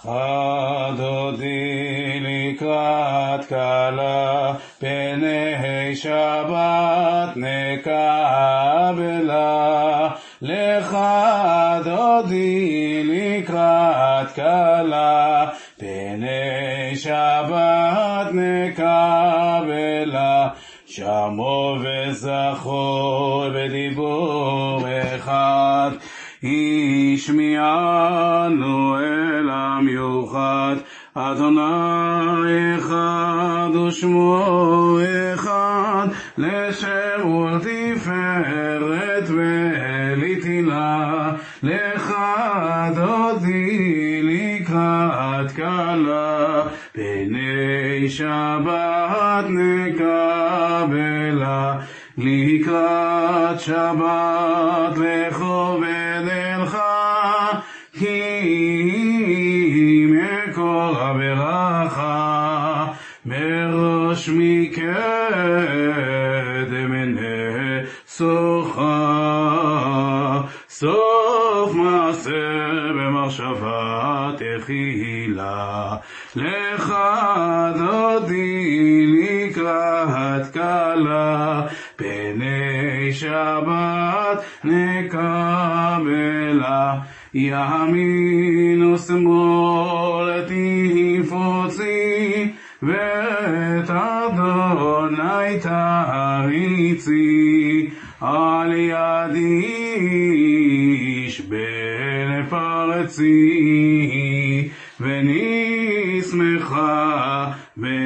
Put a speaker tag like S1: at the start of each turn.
S1: חדודי לקראת כלה, פני שבת נקבלה. לך דודי לקראת כלה, פני שבת נקבלה. שמעו וזכור בדיבור אחד, השמיענו אל המיוחד. אדוני אחד ושמו אחד, לשם ולתפארת ולתהילה. לך דודי לקראת כלה, פני שבת נקבלה. לקראת שבת לכו ונלכה, כי מקור הברכה מראש מקדם עיני שוחה. סוף מעשה במחשבה תחילה. לך דודי לקראת כלה, פני שבת נקבלה. ימין ושמאל תפרוצי, ואת אדוני תריצי. על ידי איש בן פרצי, ונשמחה בנגילה.